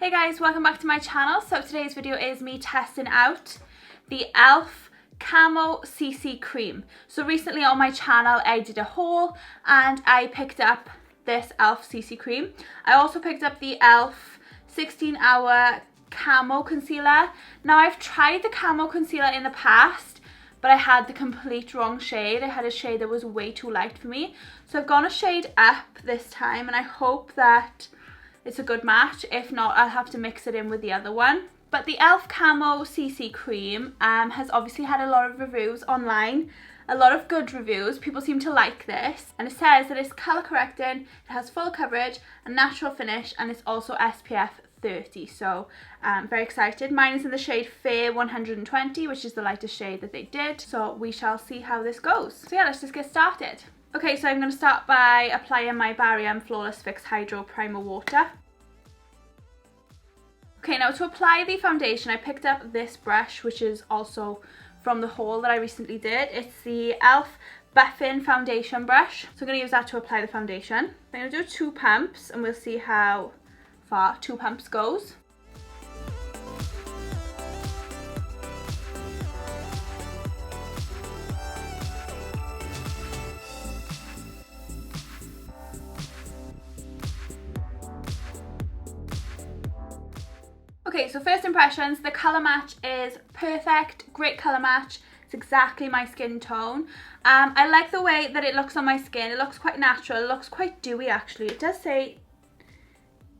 Hey guys, welcome back to my channel. So today's video is me testing out the Elf Camo CC Cream. So recently on my channel I did a haul and I picked up this Elf CC Cream. I also picked up the Elf 16-hour Camo Concealer. Now I've tried the Camo Concealer in the past, but I had the complete wrong shade. I had a shade that was way too light for me. So I've gone a shade up this time and I hope that it's a good match. If not, I'll have to mix it in with the other one. But the Elf Camo CC Cream has obviously had a lot of reviews online. A lot of good reviews. People seem to like this. And it says that it's colour correcting, it has full coverage, a natural finish, and it's also SPF 30. So I'm very excited. Mine is in the shade Fair 120, which is the lightest shade that they did. So we shall see how this goes. So yeah, let's just get started. Okay, so I'm going to start by applying my Barrier Flawless Fix Hydro Primer Water. Okay, now to apply the foundation, I picked up this brush, which is also from the haul that I recently did. It's the Elf Buffing Foundation Brush. So I'm going to use that to apply the foundation. I'm going to do 2 pumps and we'll see how far 2 pumps goes. Okay, so first impressions, the colour match is perfect, great colour match. It's exactly my skin tone. I like the way that it looks on my skin. It looks quite natural, it looks quite dewy actually. It does say,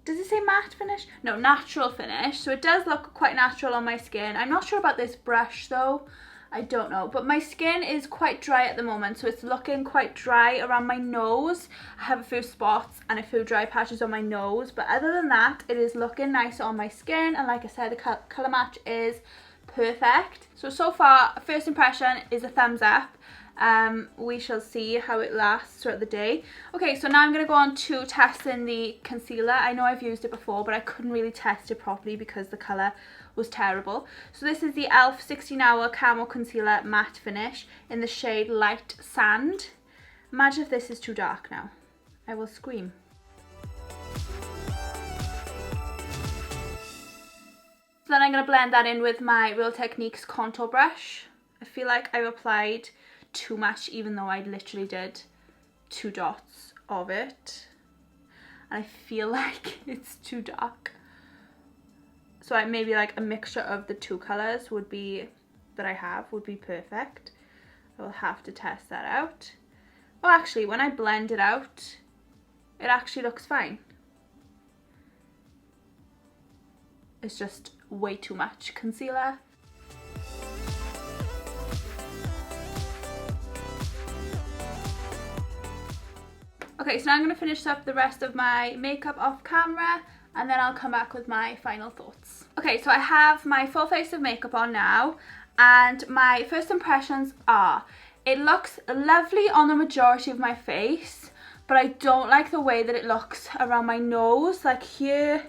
does it say matte finish? No, natural finish. So it does look quite natural on my skin. I'm not sure about this brush though. I don't know, but my skin is quite dry at the moment, so it's looking quite dry around my nose. I have a few spots and a few dry patches on my nose, but other than that, it is looking nice on my skin, and like I said, the colour match is perfect. So far, first impression is a thumbs up. We shall see how it lasts throughout the day. Okay, so now I'm going to go on to testing the concealer. I know I've used it before, but I couldn't really test it properly because the colour was terrible. So this is the Elf 16-hour Camo Concealer Matte Finish in the shade Light Sand. Imagine if this is too dark now. I will scream. So then I'm going to blend that in with my Real Techniques contour brush. I feel like I've applied too much, even though I literally did 2 dots of it, and I feel like it's too dark. So maybe like a mixture of the 2 colours would be perfect. I will have to test that out. Oh, actually, when I blend it out, it actually looks fine. It's just way too much concealer. Okay, so now I'm going to finish up the rest of my makeup off camera and then I'll come back with my final thoughts. Okay, so I have my full face of makeup on now, and my first impressions are, it looks lovely on the majority of my face, but I don't like the way that it looks around my nose, like here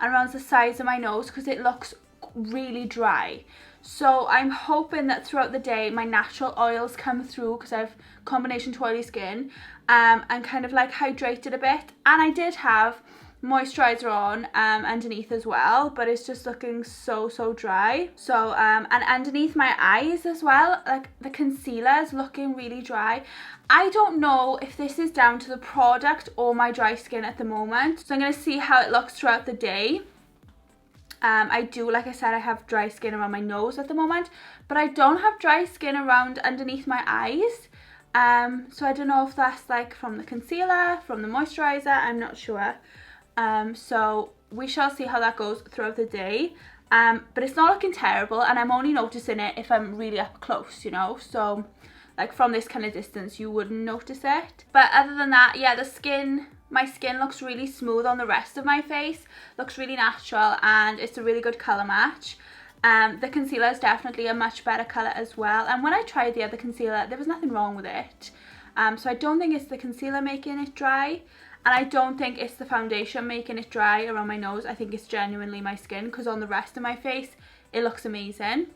and around the sides of my nose, because it looks really dry. So I'm hoping that throughout the day my natural oils come through, because I have combination to oily skin, and kind of like hydrated a bit. And I did have moisturizer on underneath as well, but it's just looking so dry. So and underneath my eyes as well, like the concealer is looking really dry. I don't know if this is down to the product or my dry skin at the moment, so I'm going to see how it looks throughout the day. I do, like I said, I have dry skin around my nose at the moment, but I don't have dry skin around underneath my eyes. So I don't know if that's like from the concealer, from the moisturizer, I'm not sure. So we shall see how that goes throughout the day. But it's not looking terrible, and I'm only noticing it if I'm really up close, you know, so like from this kind of distance you wouldn't notice it. But other than that, yeah, my skin looks really smooth on the rest of my face, looks really natural, and it's a really good colour match. The concealer is definitely a much better colour as well, and when I tried the other concealer there was nothing wrong with it. So I don't think it's the concealer making it dry, and I don't think it's the foundation making it dry around my nose. I think it's genuinely my skin, because on the rest of my face it looks amazing.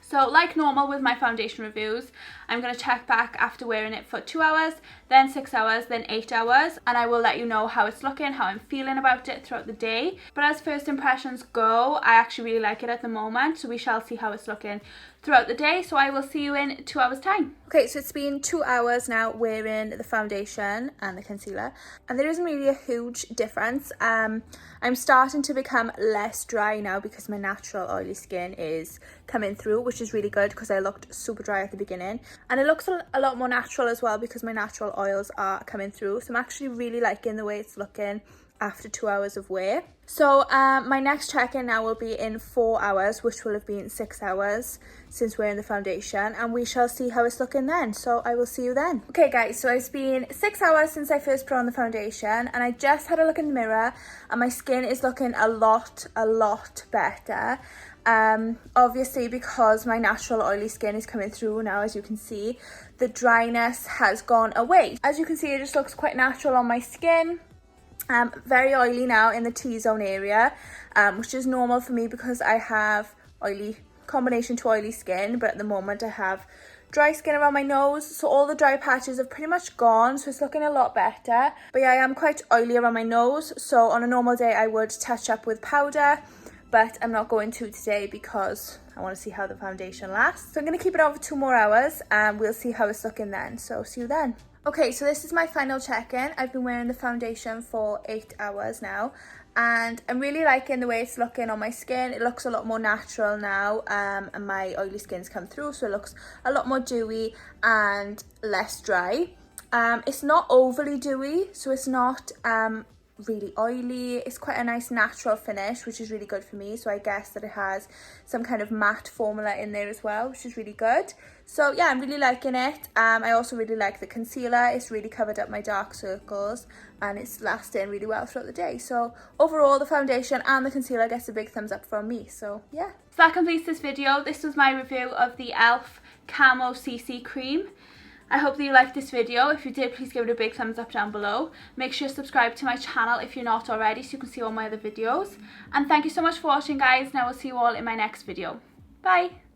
So like normal with my foundation reviews, I'm going to check back after wearing it for 2 hours, then 6 hours, then 8 hours, and I will let you know how it's looking, how I'm feeling about it throughout the day. But as first impressions go, I actually really like it at the moment, so we shall see how it's looking throughout the day. So I will see you in 2 hours time. Okay, so it's been 2 hours now wearing the foundation and the concealer, and there isn't really a huge difference. I'm starting to become less dry now because my natural oily skin is coming through, which is really good because I looked super dry at the beginning, and it looks a lot more natural as well because my natural oils are coming through. So I'm actually really liking the way it's looking after 2 hours of wear. So my next check-in now will be in 4 hours, which will have been 6 hours since wearing the foundation, and we shall see how it's looking then. So I will see you then. Okay guys, so it's been 6 hours since I first put on the foundation, and I just had a look in the mirror and my skin is looking a lot better. Obviously because my natural oily skin is coming through now, as you can see, the dryness has gone away. As you can see, it just looks quite natural on my skin. Very oily now in the T-zone area, which is normal for me because I have combination to oily skin, but at the moment I have dry skin around my nose, so all the dry patches have pretty much gone, so it's looking a lot better. But yeah, I am quite oily around my nose, so on a normal day I would touch up with powder, but I'm not going to today because I want to see how the foundation lasts. So I'm going to keep it on for 2 more hours and we'll see how it's looking then. So see you then. Okay, so this is my final check-in. I've been wearing the foundation for 8 hours now, and I'm really liking the way it's looking on my skin. It looks a lot more natural now, and my oily skin's come through, so it looks a lot more dewy and less dry. It's not overly dewy, so it's not really oily. It's quite a nice natural finish, which is really good for me. So I guess that it has some kind of matte formula in there as well, which is really good. So yeah, I'm really liking it. I also really like the concealer. It's really covered up my dark circles and it's lasting really well throughout the day. So overall, the foundation and the concealer gets a big thumbs up from me. So yeah. So that completes this video. This was my review of the Elf Camo CC Cream. I hope that you liked this video. If you did, please give it a big thumbs up down below. Make sure to subscribe to my channel if you're not already, so you can see all my other videos. And thank you so much for watching, guys, and I will see you all in my next video. Bye!